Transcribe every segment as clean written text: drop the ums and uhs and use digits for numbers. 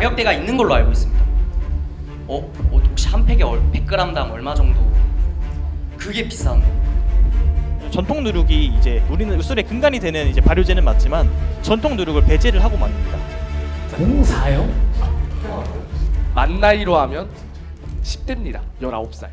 가격대가 있는 걸로 알고 있습니다. 혹시 한 팩에 100g당 얼마 정도? 그게 비싼. 전통 누룩이 이제 우리는 술의 근간이 되는 이제 발효제는 맞지만 전통 누룩을 배제를 하고 만듭니다. 04요? 만 나이로 하면 10대입니다. 19살.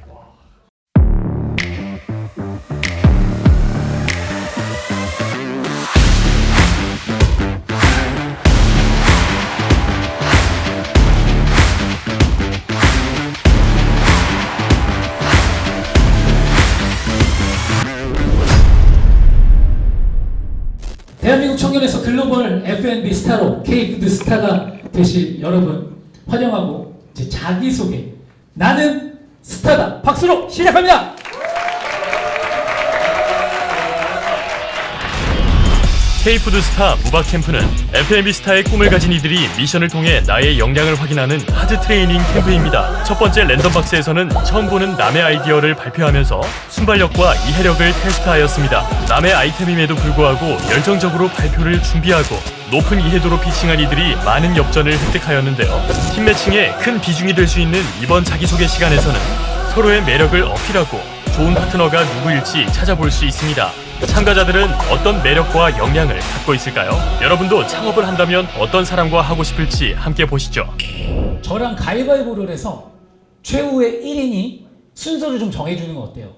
대한민국 청년에서 글로벌 F&B 스타로 K푸드 스타가 되실 여러분 환영하고 제 자기소개 나는 스타다 박수로 시작합니다. K푸드 스타 무박 캠프는 F&B 스타의 꿈을 가진 이들이 미션을 통해 나의 역량을 확인하는 하드 트레이닝 캠프입니다. 첫 번째 랜덤 박스에서는 처음 보는 남의 아이디어를 발표하면서 순발력과 이해력을 테스트하였습니다. 남의 아이템임에도 불구하고 열정적으로 발표를 준비하고 높은 이해도로 피칭한 이들이 많은 엽전을 획득하였는데요. 팀 매칭에 큰 비중이 될 수 있는 이번 자기소개 시간에서는 서로의 매력을 어필하고 좋은 파트너가 누구일지 찾아볼 수 있습니다. 참가자들은 어떤 매력과 역량을 갖고 있을까요? 여러분도 창업을 한다면 어떤 사람과 하고 싶을지 함께 보시죠. 저랑 가위바위보를 해서 최후의 1인이 순서를 좀 정해주는 거 어때요?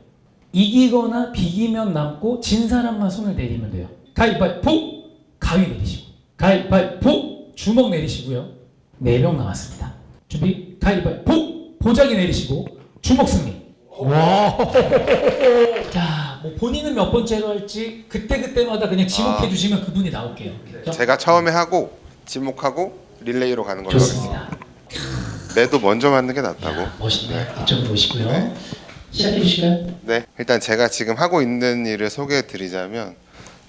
이기거나 비기면 남고 진 사람만 손을 내리면 돼요. 가위바위보! 가위 내리시고 가위바위보! 주먹 내리시고요. 4명 남았습니다. 준비 가위바위보! 보자기 내리시고 주먹 승리. 와. 자, 뭐 본인은 몇 번째로 할지 그때마다 그냥 지목해 주시면 그분이 나올게요. 제가 처음에 하고 지목하고 릴레이로 가는 걸로 좋습니다. 하겠습니다. 매도 먼저 맞는 게 낫다고. 멋있네요. 이쪽으로 보시고요. 시작해 주실까요? 네, 일단 제가 지금 하고 있는 일을 소개해 드리자면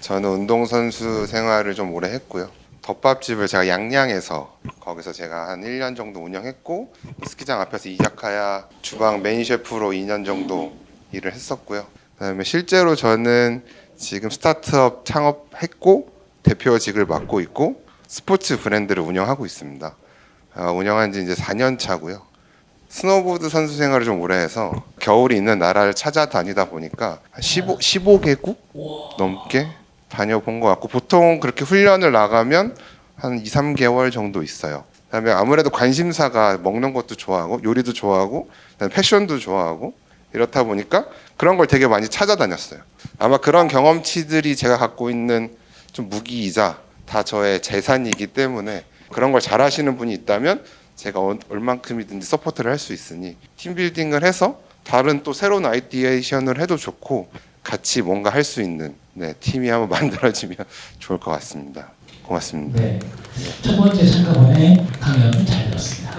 저는 운동선수 생활을 좀 오래 했고요. 덮밥집을 제가 양양에서 거기서 제가 한 1년 정도 운영했고 스키장 앞에서 이자카야 주방 메인 셰프로 2년 정도 일을 했었고요. 그다음에 실제로 저는 지금 스타트업 창업했고 대표직을 맡고 있고 스포츠 브랜드를 운영하고 있습니다. 운영한 지 이제 4년 차고요. 스노보드 선수 생활을 좀 오래 해서 겨울이 있는 나라를 찾아다니다 보니까 한 15개국 넘게 다녀본 것 같고 보통 그렇게 훈련을 나가면 한 2, 3개월 정도 있어요. 그다음에 아무래도 관심사가 먹는 것도 좋아하고 요리도 좋아하고 패션도 좋아하고 이렇다 보니까 그런 걸 되게 많이 찾아다녔어요. 아마 그런 경험치들이 제가 갖고 있는 좀 무기이자 다 저의 재산이기 때문에 그런 걸 잘하시는 분이 있다면 제가 얼만큼이든지 서포트를 할 수 있으니 팀빌딩을 해서 다른 또 새로운 아이디에이션을 해도 좋고 같이 뭔가 할 수 있는 팀이 한번 만들어지면 좋을 것 같습니다. 고맙습니다. 네. 첫 번째 참가번의 강연 잘 들었습니다.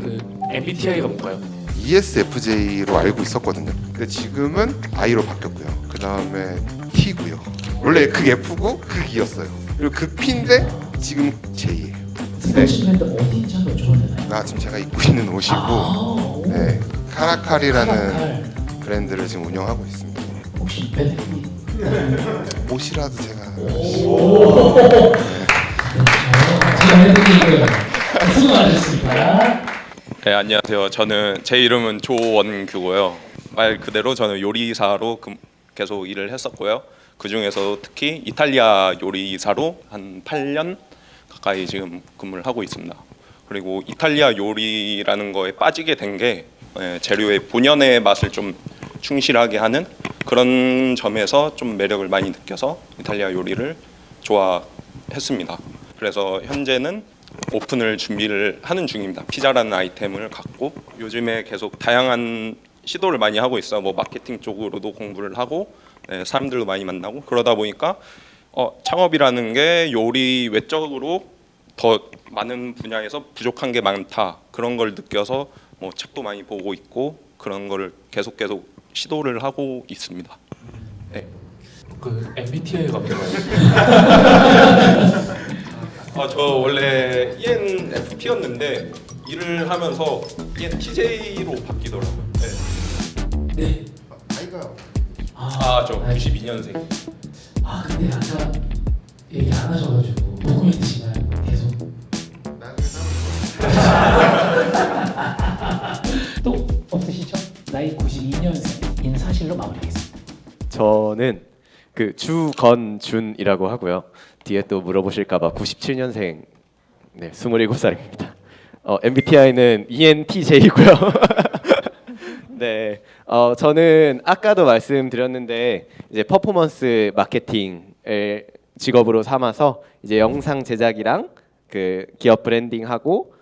그 MBTI가 뭔가요? ESFJ로 알고 있었거든요. 근데 지금은 I로 바뀌었고요. 그 다음에 T고요. 원래 극 F고 극 E였어요. 그리고 극 P인데 지금 J예요. 스포츠 브랜드 어디인지 한번 여쭤봐도 되나요? 지금 제가 입고 있는 옷이고 네, 카라칼이라는 브랜드를 지금 운영하고 있습니다. 혹시 베네핏? 옷이라도 제가 제가 해드리고요. 수고 많으셨습니다. 네, 안녕하세요. 제 이름은 조원규고요. 말 그대로 저는 요리사로 계속 일을 했었고요. 그 중에서 특히 이탈리아 요리사로 한 8년 가까이 지금 근무를 하고 있습니다. 그리고 이탈리아 요리라는 거에 빠지게 된 게 재료의 본연의 맛을 좀 충실하게 하는 그런 점에서 좀 매력을 많이 느껴서 이탈리아 요리를 좋아했습니다. 그래서 현재는 오픈을 준비를 하는 중입니다. 피자라는 아이템을 갖고 요즘에 계속 다양한 시도를 많이 하고 있어요. 뭐 마케팅 쪽으로도 공부를 하고 사람들도 많이 만나고 그러다 보니까 창업이라는 게 요리 외적으로 더 많은 분야에서 부족한 게 많다 그런 걸 느껴서 뭐 책도 많이 보고 있고 그런 거를 계속 시도를 하고 있습니다. 네. 그 MBTI가 뭔가요? 저 원래 ENFP였는데 일을 하면서 ENTJ로 바뀌더라고요. 네. 네. 아이가 저 92년생. 근데 아까 얘기 안 하셔가지고 도쿠멘트 시간 계속 저는 그 주건준이라고 하고요. 뒤에 또 물어보실까봐 97년생, 네, 27살입니다. MBTI는 ENTJ고요. 네, 저는 아까도 말씀드렸는데 이제 퍼포먼스 마케팅을 직업으로 삼아서 이제 영상 제작이랑 그 기업 브랜딩하고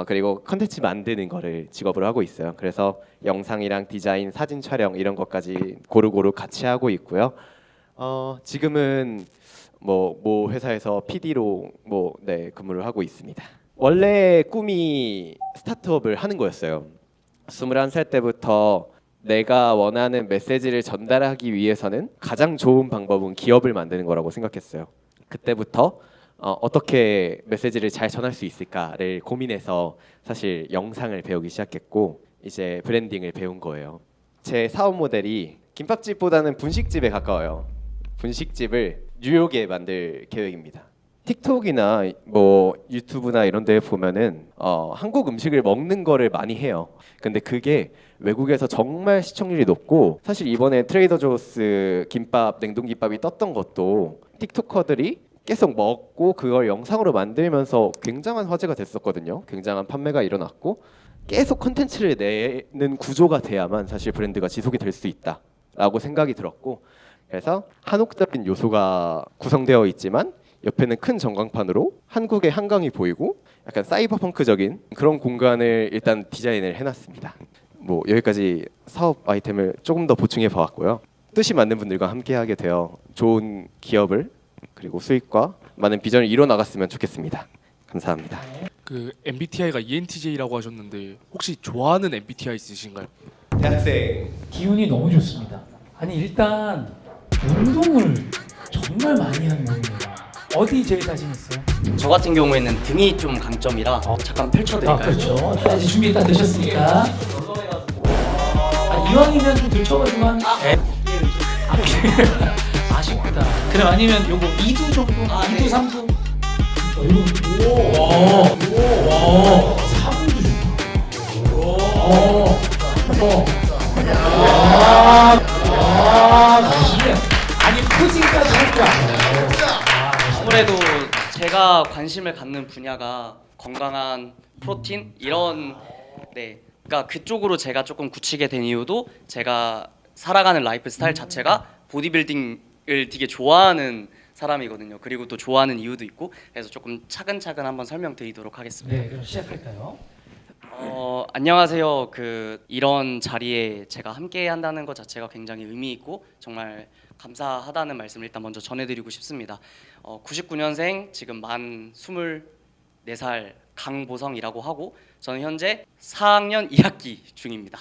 그리고 컨텐츠 만드는 거를 직업으로 하고 있어요. 그래서 영상이랑 디자인, 사진 촬영 이런 것까지 고루고루 같이 하고 있고요. 지금은 뭐 회사에서 PD로 네, 근무를 하고 있습니다. 원래 꿈이 스타트업을 하는 거였어요. 21살 때부터 내가 원하는 메시지를 전달하기 위해서는 가장 좋은 방법은 기업을 만드는 거라고 생각했어요. 그때부터 어떻게 메시지를 잘 전할 수 있을까를 고민해서 사실 영상을 배우기 시작했고 이제 브랜딩을 배운 거예요. 제 사업 모델이 김밥집보다는 분식집에 가까워요. 분식집을 뉴욕에 만들 계획입니다. 틱톡이나 뭐 유튜브나 이런 데 보면은 한국 음식을 먹는 거를 많이 해요. 근데 그게 외국에서 정말 시청률이 높고 사실 이번에 트레이더 조스 김밥, 냉동김밥이 떴던 것도 틱토커들이 계속 먹고 그걸 영상으로 만들면서 굉장한 화제가 됐었거든요. 굉장한 판매가 일어났고 계속 콘텐츠를 내는 구조가 돼야만 사실 브랜드가 지속이 될 수 있다라고 생각이 들었고 그래서 한옥적인 요소가 구성되어 있지만 옆에는 큰 전광판으로 한국의 한강이 보이고 약간 사이버펑크적인 그런 공간을 일단 디자인을 해놨습니다. 뭐 여기까지 사업 아이템을 조금 더 보충해 봐왔고요. 뜻이 맞는 분들과 함께하게 되어 좋은 기업을 그리고 수익과 많은 비전을 이뤄 나갔으면 좋겠습니다. 감사합니다. 그 MBTI가 ENTJ라고 하셨는데 혹시 좋아하는 MBTI 있으신가요? 대학생 기운이 너무 좋습니다. 아니 일단 운동을 정말 많이 하는 분입니다. 어디 제일 자신 있어요? 저 같은 경우에는 등이 좀 강점이라 잠깐 펼쳐드릴까요? 그렇죠. 자, 이제 준비 다 되셨으니까. 이왕이면 좀 들춰가지고 한. 아쉽다. 그럼 아니면 요거 2두 정도? 2두 3두? 오, 3두 멋있네. 아니 포징까지 할 줄 알아요. 아무래도 제가 관심을 갖는 분야가 건강한 프로틴 이런 그러니까 그쪽으로 제가 조금 굳히게 된 이유도 제가 살아가는 라이프 스타일 자체가 보디빌딩을 되게 좋아하는 사람이거든요. 그리고 또 좋아하는 이유도 있고 그래서 조금 차근차근 한번 설명드리도록 하겠습니다. 네, 그럼 시작할까요? 안녕하세요. 이런 자리에 제가 함께 한다는 것 자체가 굉장히 의미 있고 정말 감사하다는 말씀을 일단 먼저 전해드리고 싶습니다. 99년생 지금 만 24살 강보성이라고 하고 저는 현재 4학년 2학기 중입니다.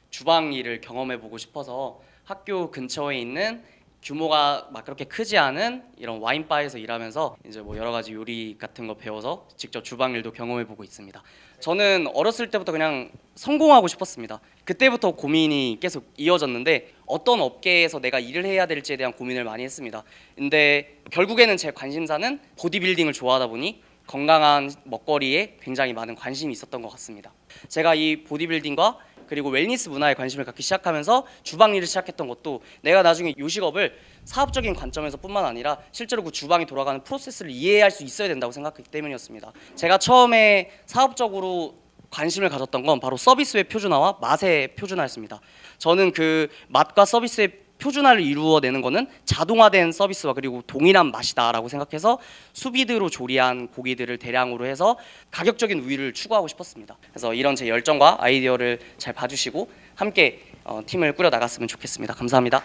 주방 일을 경험해보고 싶어서 학교 근처에 있는 규모가 막 그렇게 크지 않은 이런 와인바에서 일하면서 이제 뭐 여러 가지 요리 같은 거 배워서 직접 주방 일도 경험해보고 있습니다. 저는 어렸을 때부터 그냥 성공하고 싶었습니다. 그때부터 고민이 계속 이어졌는데 어떤 업계에서 내가 일을 해야 될지에 대한 고민을 많이 했습니다. 근데 결국에는 제 관심사는 보디빌딩을 좋아하다 보니 건강한 먹거리에 굉장히 많은 관심이 있었던 것 같습니다. 제가 이 보디빌딩과 그리고 웰니스 문화에 관심을 갖기 시작하면서 주방 일을 시작했던 것도 내가 나중에 요식업을 사업적인 관점에서 뿐만 아니라 실제로 그 주방이 돌아가는 프로세스를 이해할 수 있어야 된다고 생각했기 때문이었습니다. 제가 처음에 사업적으로 관심을 가졌던 건 바로 서비스의 표준화와 맛의 표준화였습니다. 저는 그 맛과 서비스의 표준화를 이루어내는 거는 자동화된 서비스와 그리고 동일한 맛이다라고 생각해서 수비드로 조리한 고기들을 대량으로 해서 가격적인 우위를 추구하고 싶었습니다. 그래서 이런 제 열정과 아이디어를 잘 봐주시고 함께 팀을 꾸려 나갔으면 좋겠습니다. 감사합니다.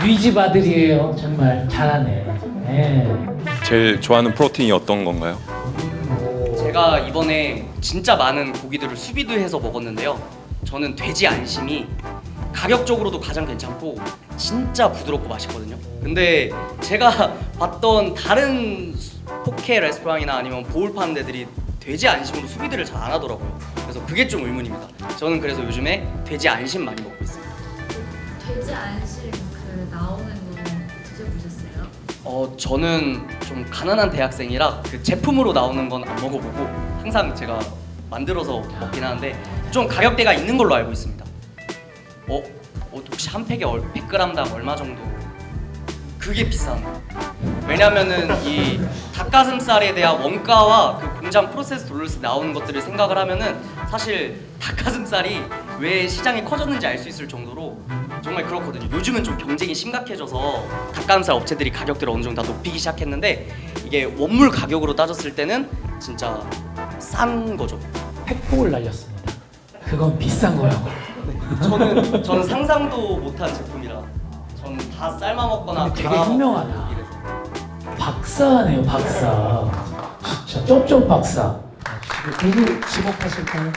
네 집 아들이에요. 정말 잘하네. 네. 제일 좋아하는 프로틴이 어떤 건가요? 제가 이번에 진짜 많은 고기들을 수비드해서 먹었는데요. 저는 돼지 안심이 가격적으로도 가장 괜찮고 진짜 부드럽고 맛있거든요. 근데 제가 봤던 다른 포케 레스토랑이나 아니면 보울 파는 데들이 돼지 안심으로 수비드를 잘 안 하더라고요. 그래서 그게 좀 의문입니다. 저는 그래서 요즘에 돼지 안심 많이 먹고 있습니다. 돼지 안심 나오는 거 드셔보셨어요? 저는 좀 가난한 대학생이라 그 제품으로 나오는 건 안 먹어보고 항상 제가 만들어서 먹긴 하는데 좀 가격대가 있는 걸로 알고 있습니다. 혹시 혹시 한 팩에 100g당 얼마 정도? 그게 비싼 거예요. 왜냐면은 이 닭가슴살에 대한 원가와 그 공장 프로세스 돌려서 나오는 것들을 생각을 하면은 사실 닭가슴살이 왜 시장이 커졌는지 알 수 있을 정도로 정말 그렇거든요. 요즘은 좀 경쟁이 심각해져서 닭가슴살 업체들이 가격들을 어느 정도 다 높이기 시작했는데 이게 원물 가격으로 따졌을 때는 진짜 싼 거죠. 팩폭을 날렸습니다. 그건 비싼 거라고. 저는 상상도 못한 제품이라 저는 다 삶아 먹거나 근데 되게 갈아 먹고 현명하다. 이래서. 박사네요, 박사. 진짜 쩝쩝 박사. 누구 지목하실까요?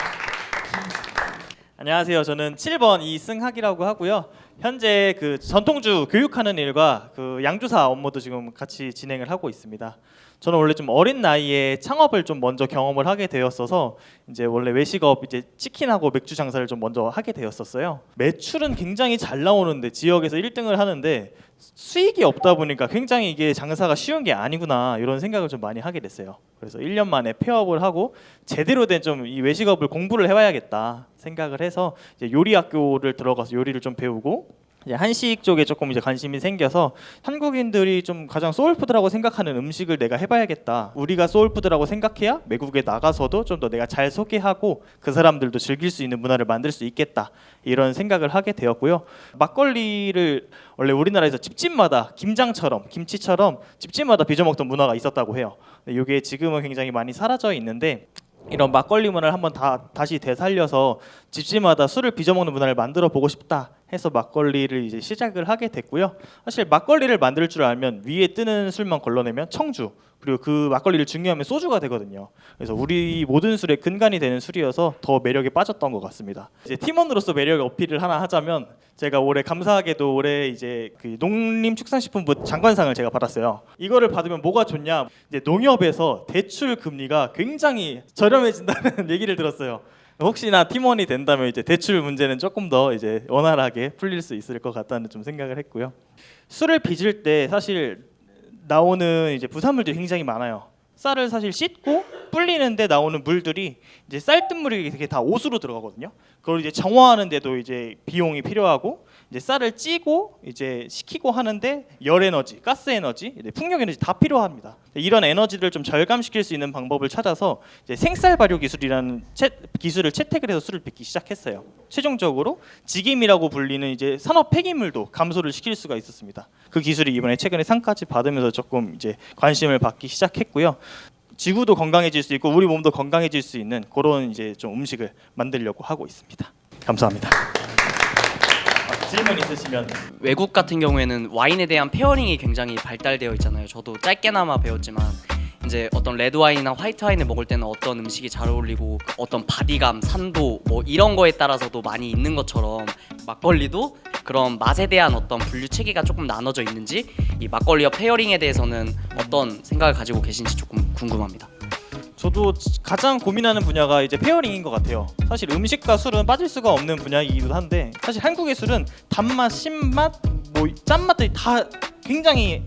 안녕하세요. 저는 7번 이승학이라고 하고요. 현재 그 전통주 교육하는 일과 그 양주사 업무도 지금 같이 진행을 하고 있습니다. 저는 원래 좀 어린 나이에 창업을 좀 먼저 경험을 하게 되었어서 이제 원래 외식업 이제 치킨하고 맥주 장사를 좀 먼저 하게 되었었어요. 매출은 굉장히 잘 나오는데 지역에서 1등을 하는데 수익이 없다 보니까 굉장히 이게 장사가 쉬운 게 아니구나 이런 생각을 좀 많이 하게 됐어요. 그래서 1년 만에 폐업을 하고 제대로 된 좀 이 외식업을 공부를 해봐야겠다 생각을 해서 이제 요리 학교를 들어가서 요리를 좀 배우고 이제 한식 쪽에 조금 이제 관심이 생겨서 한국인들이 좀 가장 소울푸드라고 생각하는 음식을 내가 해봐야겠다. 우리가 소울푸드라고 생각해야 외국에 나가서도 좀 더 내가 잘 소개하고 그 사람들도 즐길 수 있는 문화를 만들 수 있겠다. 이런 생각을 하게 되었고요. 막걸리를 원래 우리나라에서 집집마다 김장처럼 김치처럼 집집마다 빚어 먹던 문화가 있었다고 해요. 이게 지금은 굉장히 많이 사라져 있는데 이런 막걸리 문화를 한번 다시 되살려서 집집마다 술을 빚어 먹는 문화를 만들어 보고 싶다 해서 막걸리를 이제 시작을 하게 됐고요. 사실 막걸리를 만들 줄 알면 위에 뜨는 술만 걸러내면 청주 그리고 그 막걸리를 증류하면 소주가 되거든요. 그래서 우리 모든 술의 근간이 되는 술이어서 더 매력에 빠졌던 것 같습니다. 이제 팀원으로서 매력 어필을 하나 하자면 제가 올해 감사하게도 올해 이제 그 농림축산식품부 장관상을 제가 받았어요. 이거를 받으면 뭐가 좋냐? 이제 농협에서 대출 금리가 굉장히 저렴해진다는 얘기를 들었어요. 혹시나 팀원이 된다면 이제 대출 문제는 조금 더 이제 원활하게 풀릴 수 있을 것 같다는 좀 생각을 했고요. 술을 빚을 때 사실 나오는 이제 부산물들이 굉장히 많아요. 쌀을 사실 씻고 불리는데 나오는 물들이 이제 쌀뜨물이 되게 다 옷으로 들어가거든요. 그걸 이제 정화하는데도 이제 비용이 필요하고 이제 쌀을 찌고 이제 식히고 하는데 열 에너지, 가스 에너지, 풍력 에너지 다 필요합니다. 이런 에너지를 좀 절감시킬 수 있는 방법을 찾아서 이제 생쌀 발효 기술이라는 기술을 채택을 해서 술을 빚기 시작했어요. 최종적으로 지김이라고 불리는 이제 산업 폐기물도 감소를 시킬 수가 있었습니다. 그 기술이 이번에 최근에 상까지 받으면서 조금 이제 관심을 받기 시작했고요. 지구도 건강해질 수 있고 우리 몸도 건강해질 수 있는 그런 이제 좀 음식을 만들려고 하고 있습니다. 감사합니다. 질문 있으시면. 외국 같은 경우에는 와인에 대한 페어링이 굉장히 발달되어 있잖아요. 저도 짧게나마 배웠지만 이제 어떤 레드 와인이나 화이트 와인을 먹을 때는 어떤 음식이 잘 어울리고 어떤 바디감, 산도 뭐 이런 거에 따라서도 많이 있는 것처럼 막걸리도 그런 맛에 대한 어떤 분류 체계가 조금 나눠져 있는지 이 막걸리와 페어링에 대해서는 어떤 생각을 가지고 계신지 조금 궁금합니다. 저도 가장 고민하는 분야가 이제 페어링인 것 같아요. 사실 음식과 술은 빠질 수가 없는 분야이기도 한데 사실 한국의 술은 단맛, 신맛, 뭐 짠맛들이 다 굉장히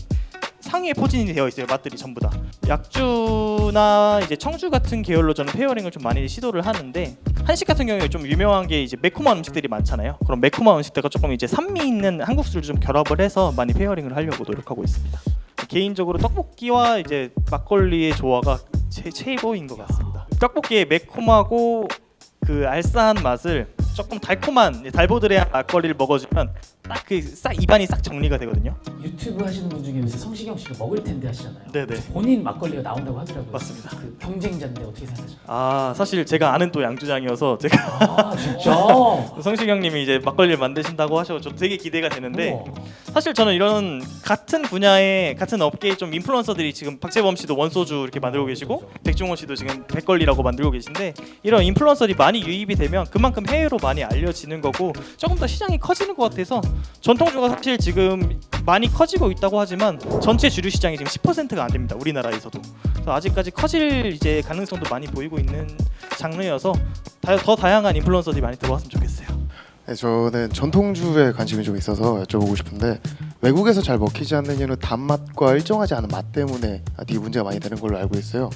상위에 포진이 되어 있어요. 맛들이 전부 다. 약주나 이제 청주 같은 계열로 저는 페어링을 좀 많이 시도를 하는데 한식 같은 경우에 좀 유명한 게 이제 매콤한 음식들이 많잖아요. 그럼 매콤한 음식들과 조금 이제 산미 있는 한국 술을 좀 결합을 해서 많이 페어링을 하려고 노력하고 있습니다. 개인적으로 떡볶이와 이제 막걸리의 조화가 최고인 것 같습니다. 떡볶이의 매콤하고 그 알싸한 맛을 조금 달콤한 달보드레한 막걸리를 먹어주면 딱 그 입안이 싹 정리가 되거든요. 유튜브 하시는 분 중에 요새 성시경 씨가 먹을 텐데 하시잖아요. 네네. 본인 막걸리가 나온다고 하더라고요. 맞습니다. 그 경쟁자인데 어떻게 생각하세요? 아 사실 제가 아는 또 양주장이어서 제가 아 진짜? 성시경님이 이제 막걸리를 만드신다고 하셔서 저 되게 기대가 되는데 우와. 사실 저는 이런 같은 분야의 같은 업계의 좀 인플루언서들이 지금 박재범 씨도 원소주 이렇게 만들고 계시고 백종원 씨도 지금 백걸리라고 만들고 계신데 이런 인플루언서들이 많이 유입이 되면 그만큼 해외로 많이 알려지는 거고 조금 더 시장이 커지는 것 같아서 전통주가 사실 지금 많이 커지고 있다고 하지만 전체 주류 시장이 지금 10%가 안 됩니다. 우리나라에서도. 그래서 아직까지 커질 이제 가능성도 많이 보이고 있는 장르여서 더 다양한 인플루언서들이 많이 들어왔으면 좋겠어요. 네, 저는 전통주에 관심이 좀 있어서 여쭤보고 싶은데 외국에서 잘 먹히지 않는 이유는 단맛과 일정하지 않은 맛 때문에 되게 문제가 많이 되는 걸로 알고 있어요.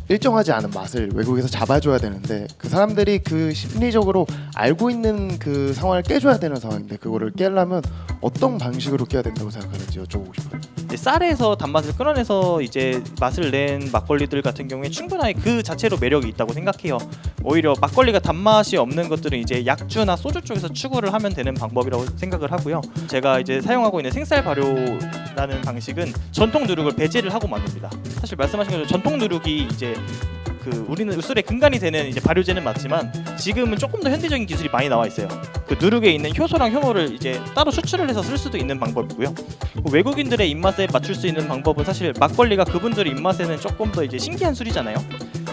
일정하지 않은 맛을 외국에서 잡아줘야 되는데 그 사람들이 그 심리적으로 알고 있는 그 상황을 깨줘야 되는 상황인데 그거를 깨려면 어떤 방식으로 깨야 된다고 생각하는지 여쭤보고 싶어요. 쌀에서 단맛을 끌어내서 이제 맛을 낸 막걸리들 같은 경우에 충분하게 그 자체로 매력이 있다고 생각해요. 오히려 막걸리가 단맛이 없는 것들은 이제 약주나 소주 쪽에서 추구를 하면 되는 방법이라고 생각을 하고요. 제가 이제 사용하고 있는 생쌀 발효라는 방식은 전통 누룩을 배제를 하고 만듭니다. 사실 말씀하신 것처럼 전통 누룩이 이제 그 우리는 술의 근간이 되는 이제 발효제는 맞지만 지금은 조금 더 현대적인 기술이 많이 나와 있어요. 그 누룩에 있는 효소랑 효모를 이제 따로 추출을 해서 쓸 수도 있는 방법이고요. 외국인들의 입맛에 맞출 수 있는 방법은 사실 막걸리가 그분들의 입맛에는 조금 더 이제 신기한 술이잖아요.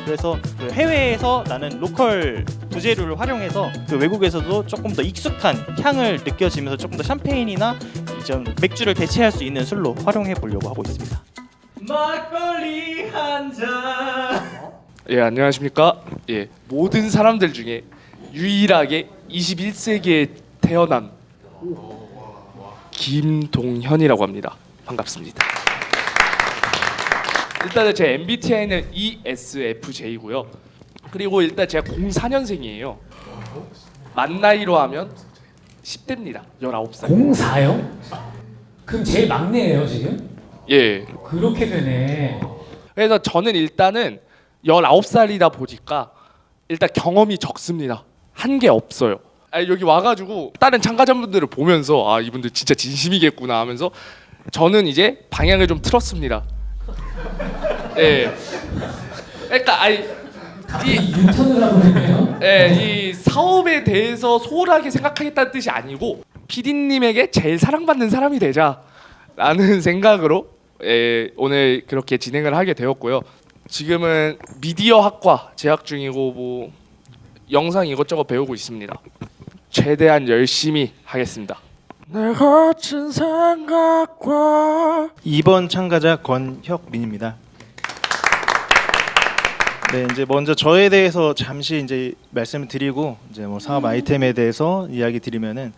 그래서 그 해외에서 나는 로컬 부재료를 활용해서 그 외국에서도 조금 더 익숙한 향을 느껴지면서 조금 더 샴페인이나 이전 맥주를 대체할 수 있는 술로 활용해 보려고 하고 있습니다. 막걸리 한 잔. 예, 안녕하십니까? 예, 모든 사람들 중에 유일하게 21세기에 태어난 김동현이라고 합니다. 반갑습니다. 일단은 제 MBTI는 ESFJ고요. 그리고 일단 제가 04년생이에요. 만 나이로 하면 10대입니다. 19살. 04요? 그럼 제일 막내예요 지금? 예. 그렇게 되네. 그래서 저는 일단은 19살이다 보니까 일단 경험이 적습니다. 한 게 없어요. 여기 와가지고 다른 참가자분들을 보면서 아 이분들 진짜 진심이겠구나 하면서 저는 이제 방향을 좀 틀었습니다. 예. 그러니까 이 유턴을 하고 있네요. 예, 이 사업에 대해서 소홀하게 생각하겠다는 뜻이 아니고 PD님에게 제일 사랑받는 사람이 되자라는 생각으로 오늘 그렇게 진행을 하게 되었고요. 지금은 미디어학과 재학 중이고 뭐 영상 이것저것 배우고 있습니다. 최대한 열심히 하겠습니다. 내 거친 생각과 2번 참가자 권혁민입니다. 네, 이제 먼저 저에 대해서 잠시 이제 말씀을 드리고 이제 뭐 사업 아이템에 대해서 이야기 드리면은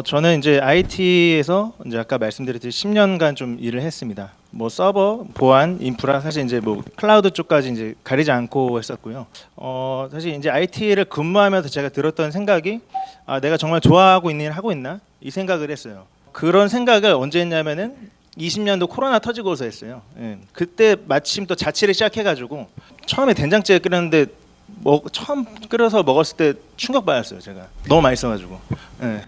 저는 이제 IT에서 이제 아까 말씀드렸듯이 10년간 좀 일을 했습니다. 뭐 서버, 보안, 인프라 사실 이제 뭐 클라우드 쪽까지 이제 가리지 않고 했었고요. 사실 이제 IT를 근무하면서 제가 들었던 생각이 내가 정말 좋아하고 있는 일을 하고 있나 이 생각을 했어요. 그런 생각을 언제 했냐면은 20년도 코로나 터지고서 했어요. 예. 그때 마침 또 자취를 시작해가지고 처음에 된장찌개 끓였는데 처음 끓여서 먹었을 때 충격받았어요. 제가 너무 맛있어가지고. 예.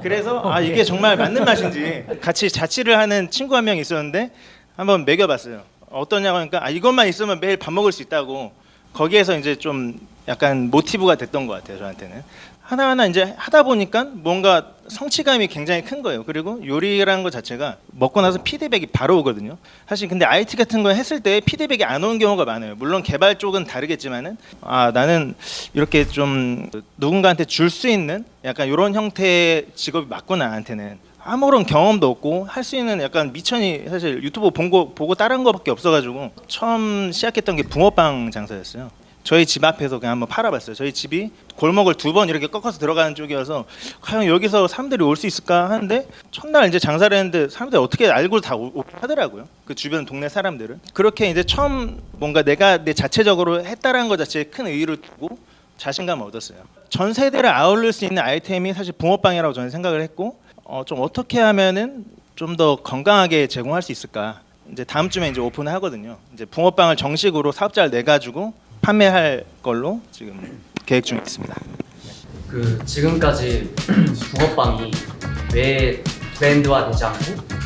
그래서 이게 정말 맞는 맛인지 같이 자취를 하는 친구 한 명 있었는데 한번 먹여봤어요. 어떠냐고 하니까 이것만 있으면 매일 밥 먹을 수 있다고. 거기에서 이제 좀 약간 모티브가 됐던 것 같아요. 저한테는 하나하나 이제 하다 보니까 뭔가 성취감이 굉장히 큰 거예요. 그리고 요리라는 것 자체가 먹고 나서 피드백이 바로 오거든요. 사실 근데 IT 같은 거 했을 때 피드백이 안 오는 경우가 많아요. 물론 개발 쪽은 다르겠지만은 나는 이렇게 좀 누군가한테 줄 수 있는 약간 이런 형태의 직업이 맞구나. 나한테는 아무런 경험도 없고 할 수 있는 약간 미천이 사실 유튜브 보고 따라한 거밖에 없어가지고 처음 시작했던 게 붕어빵 장사였어요. 저희 집 앞에서 그냥 한번 팔아봤어요. 저희 집이 골목을 2번 이렇게 꺾어서 들어가는 쪽이어서 과연 여기서 사람들이 올 수 있을까 하는데 첫날 이제 장사를 했는데 사람들이 어떻게 알고 다 하더라고요. 그 주변 동네 사람들은. 그렇게 이제 처음 뭔가 내가 내 자체적으로 했다라는 것 자체에 큰 의의를 두고 자신감을 얻었어요. 전 세대를 아울릴 수 있는 아이템이 사실 붕어빵이라고 저는 생각을 했고 좀 어떻게 하면은 좀 더 건강하게 제공할 수 있을까. 이제 다음 주에 이제 오픈을 하거든요. 이제 붕어빵을 정식으로 사업자를 내 가지고 판매할 걸로 지금 계획 중에 있습니다. 그 지금까지 붕어빵이 왜 브랜드화 되지 않고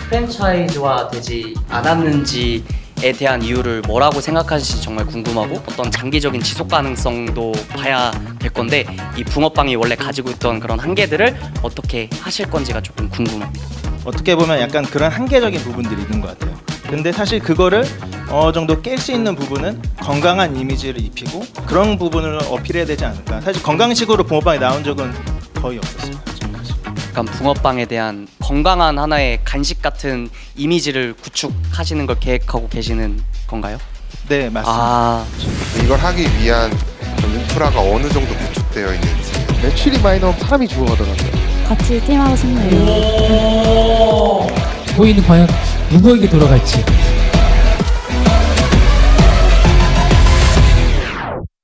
프랜차이즈화 되지 않았는지에 대한 이유를 뭐라고 생각하실지 정말 궁금하고 어떤 장기적인 지속 가능성도 봐야 될 건데 이 붕어빵이 원래 가지고 있던 그런 한계들을 어떻게 하실 건지가 조금 궁금합니다. 어떻게 보면 약간 그런 한계적인 부분들이 있는 것 같아요. 근데 사실 그거를 어느 정도 깰 수 있는 부분은 건강한 이미지를 입히고 그런 부분을 어필해야 되지 않을까. 사실 건강식으로 붕어빵이 나온 적은 거의 없었어요. 약간 붕어빵에 대한 건강한 하나의 간식 같은 이미지를 구축하시는 걸 계획하고 계시는 건가요? 네, 맞습니다. 이걸 하기 위한 인프라가 어느 정도 구축되어 있는지. 매출이 많이 나오면 사람이 죽어가더라고요. 같이 팀하고 싶네요. 코인은 과연 누구에게 돌아갈지.